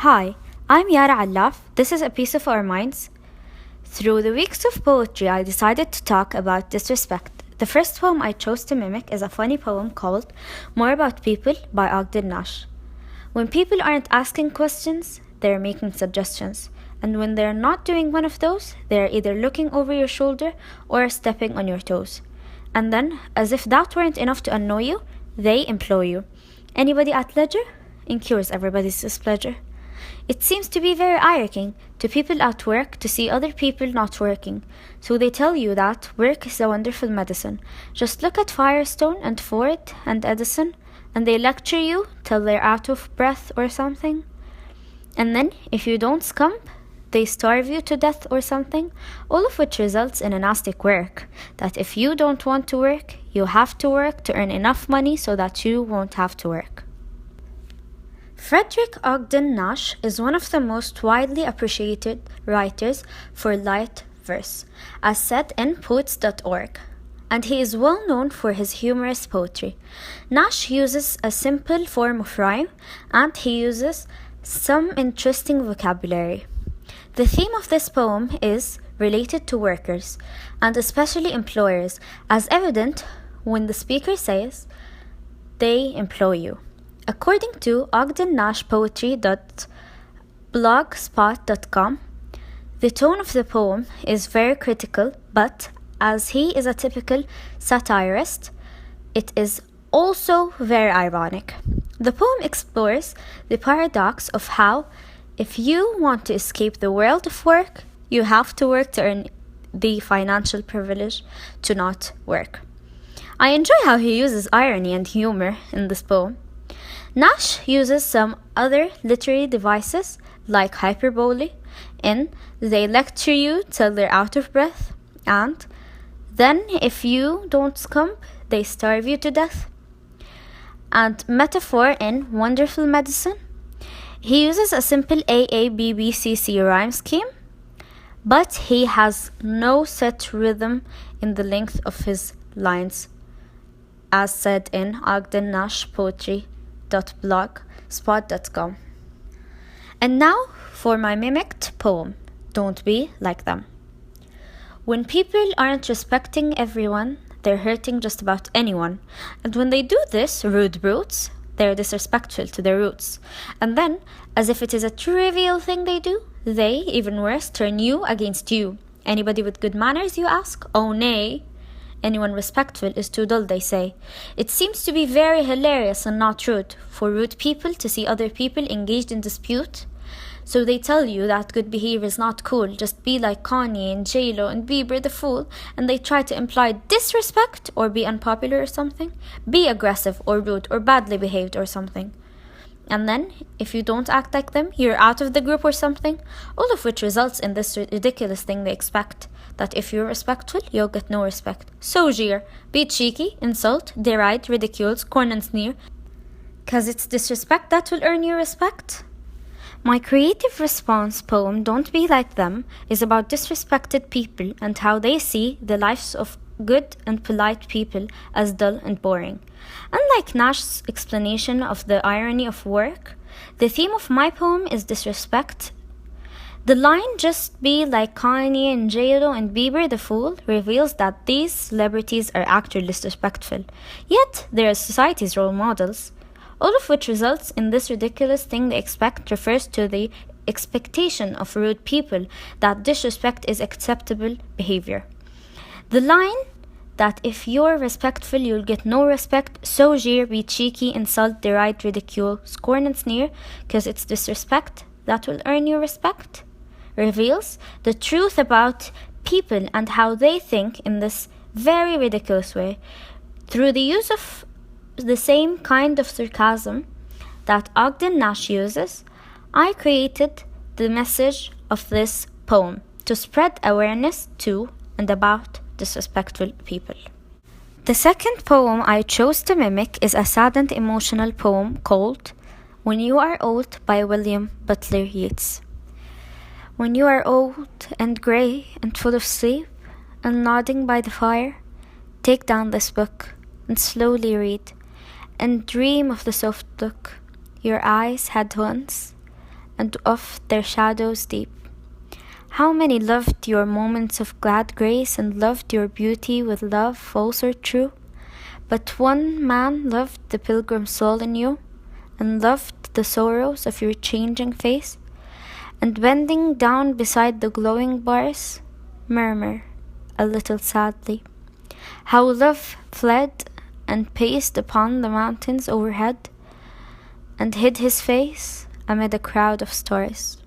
Hi, I'm Yara Allaf. This is A Piece of Our Minds. Through the weeks of poetry, I decided to talk about disrespect. The first poem I chose to mimic is a funny poem called More About People by Ogden Nash. When people aren't asking questions, they're making suggestions. And when they're not doing one of those, they're either looking over your shoulder or stepping on your toes. And then, as if that weren't enough to annoy you, they employ you. Anybody at leisure? Incurs everybody's displeasure. It seems to be very irking to people at work to see other people not working. So they tell you that work is a wonderful medicine. Just look at Firestone and Ford and Edison, and they lecture you till they're out of breath or something. And then, if you don't scump, they starve you to death or something, all of which results in a nasty quirk, that if you don't want to work, you have to work to earn enough money so that you won't have to work. Frederick Ogden Nash is one of the most widely appreciated writers for light verse, as said in Poets.org, and he is well known for his humorous poetry. Nash uses a simple form of rhyme, and he uses some interesting vocabulary. The theme of this poem is related to workers, and especially employers, as evident when the speaker says, "They employ you." According to ogdennashpoetry.blogspot.com, the tone of the poem is very critical, but as he is a typical satirist, it is also very ironic. The poem explores the paradox of how, if you want to escape the world of work, you have to work to earn the financial privilege to not work. I enjoy how he uses irony and humor in this poem. Nash uses some other literary devices like hyperbole in "they lecture you till they're out of breath" and "then if you don't scump, they starve you to death," and metaphor in "wonderful medicine." He uses a simple AABBCC rhyme scheme, but he has no set rhythm in the length of his lines, as said in ogdennashpoetry.blogspot.com. And now for my mimicked poem, Don't Be Like Them. When people aren't respecting everyone, they're hurting just about anyone. And when they do this, rude brutes, they're disrespectful to their roots. And then, as if it is a trivial thing they do, they, even worse, turn you against you. Anybody with good manners, you ask? Oh, nay. Anyone respectful is too dull, they say. It seems to be very hilarious and not rude for rude people to see other people engaged in dispute. So they tell you that good behavior is not cool, just be like Kanye and J-Lo and Bieber the fool, and they try to imply disrespect or be unpopular or something, be aggressive or rude or badly behaved or something. And then, if you don't act like them, you're out of the group or something, all of which results in this ridiculous thing they expect, that if you're respectful, you'll get no respect. So jeer, be cheeky, insult, deride, ridicule, scorn and sneer, 'cause it's disrespect that will earn you respect. My creative response poem, Don't Be Like Them, is about disrespected people and how they see the lives of good and polite people as dull and boring. Unlike Nash's explanation of the irony of work, the theme of my poem is disrespect. The line "just be like Kanye and J-Lo and Bieber the fool" reveals that these celebrities are actually disrespectful, yet they are society's role models. All of which results in this ridiculous thing they expect refers to the expectation of rude people that disrespect is acceptable behavior. The line that if you're respectful, you'll get no respect, so jeer, be cheeky, insult, deride, ridicule, scorn and sneer, 'cause it's disrespect that will earn you respect, reveals the truth about people and how they think in this very ridiculous way. Through the use of the same kind of sarcasm that Ogden Nash uses, I created the message of this poem to spread awareness to and about disrespectful people. The second poem I chose to mimic is a sad and emotional poem called When You Are Old by William Butler Yeats. When you are old and grey and full of sleep and nodding by the fire, take down this book and slowly read and dream of the soft look your eyes had once, and of their shadows deep. How many loved your moments of glad grace and loved your beauty with love false or true? But one man loved the pilgrim soul in you and loved the sorrows of your changing face, and bending down beside the glowing bars, murmur a little sadly, how love fled and paced upon the mountains overhead and hid his face amid a crowd of stars.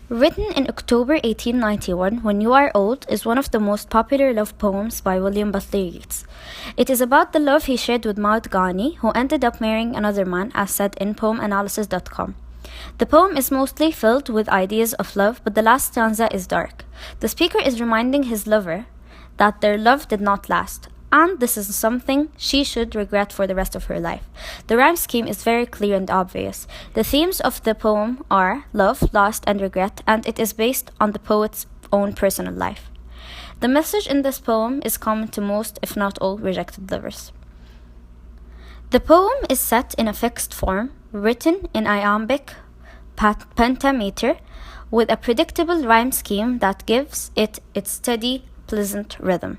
Written in October 1891, When You Are Old is one of the most popular love poems by William Butler Yeats. It is about the love he shared with Maud Ghani, who ended up marrying another man, as said in poemanalysis.com. The poem is mostly filled with ideas of love, but the last stanza is dark. The speaker is reminding his lover that their love did not last, and this is something she should regret for the rest of her life. The rhyme scheme is very clear and obvious. The themes of the poem are love, loss, and regret, and it is based on the poet's own personal life. The message in this poem is common to most, if not all, rejected lovers. The poem is set in a fixed form, written in iambic pentameter, with a predictable rhyme scheme that gives it its steady, pleasant rhythm.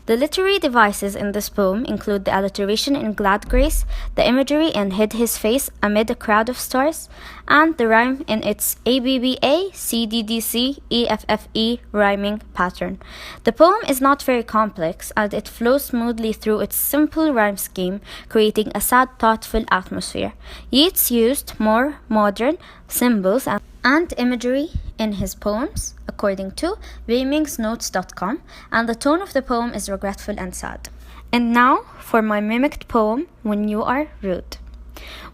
The literary devices in this poem include the alliteration in glad grace, the imagery in hid his face amid a crowd of stars, and the rhyme in its ABBA, CDDC, EFFE rhyming pattern. The poem is not very complex, and it flows smoothly through its simple rhyme scheme, creating a sad, thoughtful atmosphere. Yeats used more modern symbols and imagery in his poems, according to rhymingsnotes.com, and the tone of the poem is regretful and sad. And now for my mimicked poem, When You Are Rude.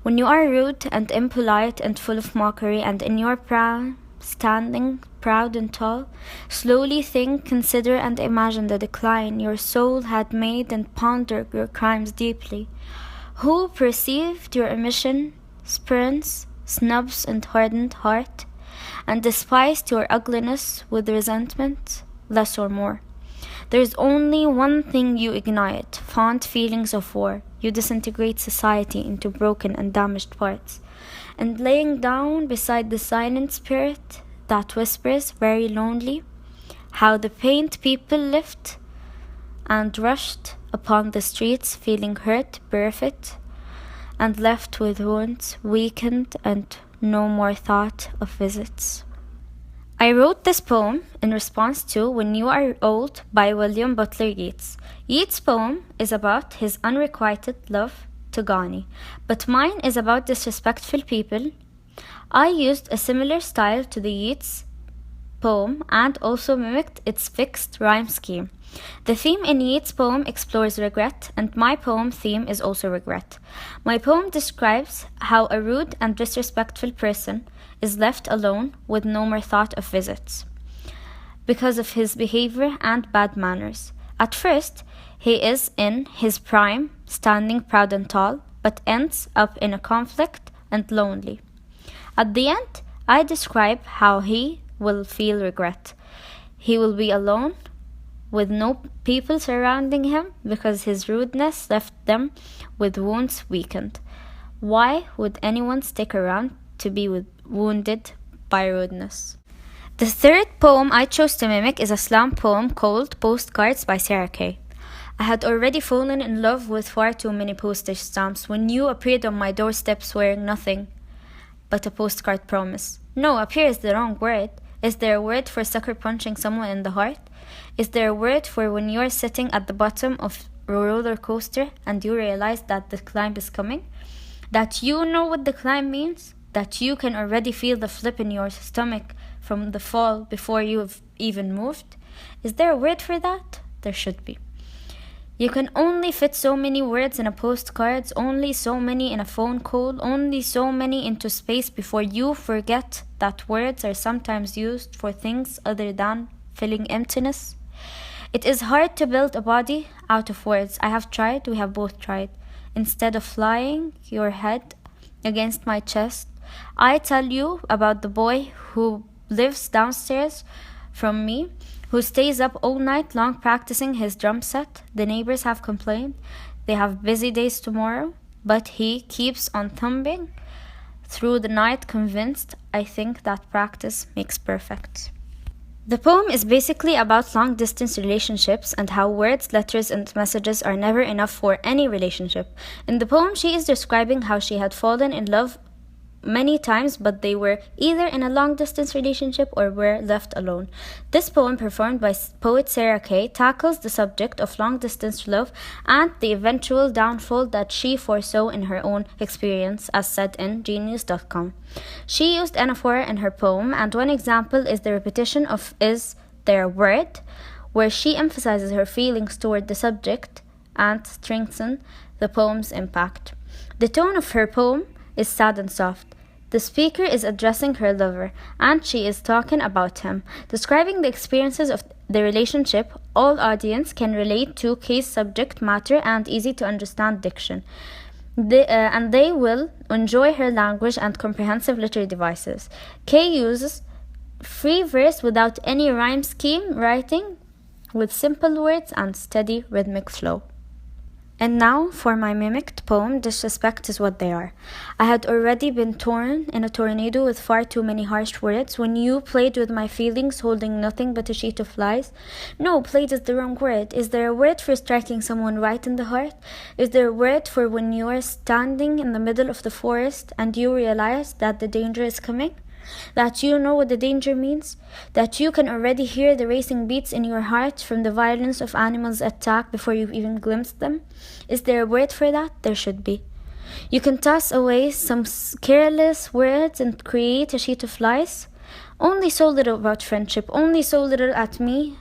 When you are rude and impolite and full of mockery, and in your prime standing proud and tall, slowly think, consider, and imagine the decline your soul had made, and ponder your crimes deeply. Who perceived your omission, spurns, snubs, and hardened heart, and despised your ugliness with resentment, less or more. There is only one thing you ignite, fond feelings of war. You disintegrate society into broken and damaged parts, and laying down beside the silent spirit that whispers very lonely, how the pained people lift and rushed upon the streets, feeling hurt, bereft, and left with wounds, weakened, and no more thought of visits. I wrote this poem in response to When You Are Old by William Butler Yeats. Yeats' poem is about his unrequited love to Ghani, but mine is about disrespectful people. I used a similar style to the Yeats poem and also mimicked its fixed rhyme scheme. The theme in Yeats' poem explores regret, and my poem theme is also regret. My poem describes how a rude and disrespectful person is left alone with no more thought of visits because of his behavior and bad manners. At first, he is in his prime, standing proud and tall, but ends up in a conflict and lonely. At the end, I describe how he will feel regret. He will be alone with no people surrounding him because his rudeness left them with wounds weakened. Why would anyone stick around to be wounded by rudeness? The third poem I chose to mimic is a slam poem called Postcards by Sarah Kay. I had already fallen in love with far too many postage stamps when you appeared on my doorstep swearing nothing but a postcard promise. No, appear is the wrong word. Is there a word for sucker punching someone in the heart? Is there a word for when you're sitting at the bottom of a roller coaster and you realize that the climb is coming? That you know what the climb means? That you can already feel the flip in your stomach from the fall before you've even moved? Is there a word for that? There should be. You can only fit so many words in a postcard, only so many in a phone call, only so many into space before you forget that words are sometimes used for things other than filling emptiness. It is hard to build a body out of words. I have tried, we have both tried. Instead of flying your head against my chest, I tell you about the boy who lives downstairs from me, who stays up all night long practicing his drum set. The neighbors have complained. They have busy days tomorrow, but he keeps on thumping through the night convinced I think that practice makes perfect. The poem is basically about long-distance relationships and how words, letters, and messages are never enough for any relationship. In the poem, she is describing how she had fallen in love many times, but they were either in a long-distance relationship or were left alone. This poem, performed by poet Sarah Kay, tackles the subject of long-distance love and the eventual downfall that she foresaw in her own experience, as said in genius.com. She used anaphora in her poem, and one example is the repetition of "is there a word," where she emphasizes her feelings toward the subject and strengthens the poem's impact. The tone of her poem is sad and soft. The speaker is addressing her lover, and she is talking about him, describing the experiences of the relationship. All audience can relate to Kay's subject matter and easy to understand diction. And they will enjoy her language and comprehensive literary devices. Kay uses free verse without any rhyme scheme, writing with simple words and steady rhythmic flow. And now for my mimicked poem, Disrespect is What They Are. I had already been torn in a tornado with far too many harsh words when you played with my feelings, holding nothing but a sheet of lies. No, played is the wrong word. Is there a word for striking someone right in the heart? Is there a word for when you are standing in the middle of the forest and you realize that the danger is coming? That you know what the danger means? That you can already hear the racing beats in your heart from the violence of animals' attack before you've even glimpsed them? Is there a word for that? There should be. You can toss away some careless words and create a sheet of lies. Only so little about friendship, only so little at me.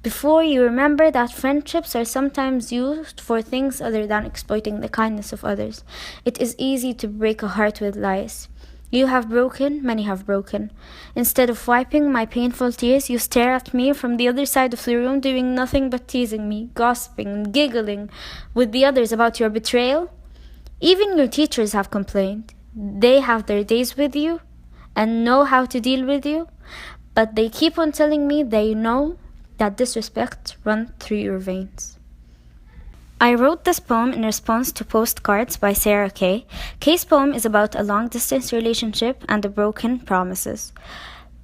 Before you remember that friendships are sometimes used for things other than exploiting the kindness of others. It is easy to break a heart with lies. You have broken, many have broken. Instead of wiping my painful tears, you stare at me from the other side of the room, doing nothing but teasing me, gossiping and giggling with the others about your betrayal. Even your teachers have complained. They have their days with you and know how to deal with you, but they keep on telling me they know that disrespect runs through your veins. I wrote this poem in response to Postcards by Sarah Kay. Kay's poem is about a long-distance relationship and the broken promises.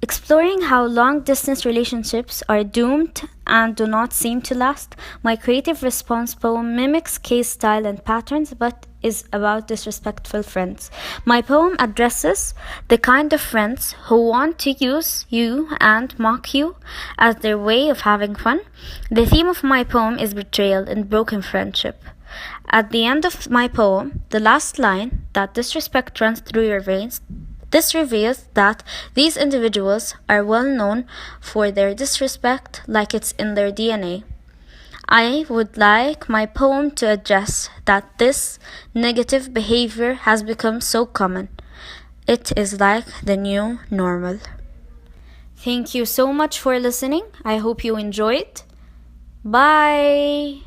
Exploring how long-distance relationships are doomed and do not seem to last, my creative response poem mimics Kay's style and patterns, but is about disrespectful friends. My poem addresses the kind of friends who want to use you and mock you as their way of having fun. The theme of my poem is betrayal and broken friendship. At the end of my poem, the last line, that disrespect runs through your veins, this reveals that these individuals are well known for their disrespect, like it's in their DNA. I would like my poem to address that this negative behavior has become so common. It is like the new normal. Thank you so much for listening. I hope you enjoyed. Bye!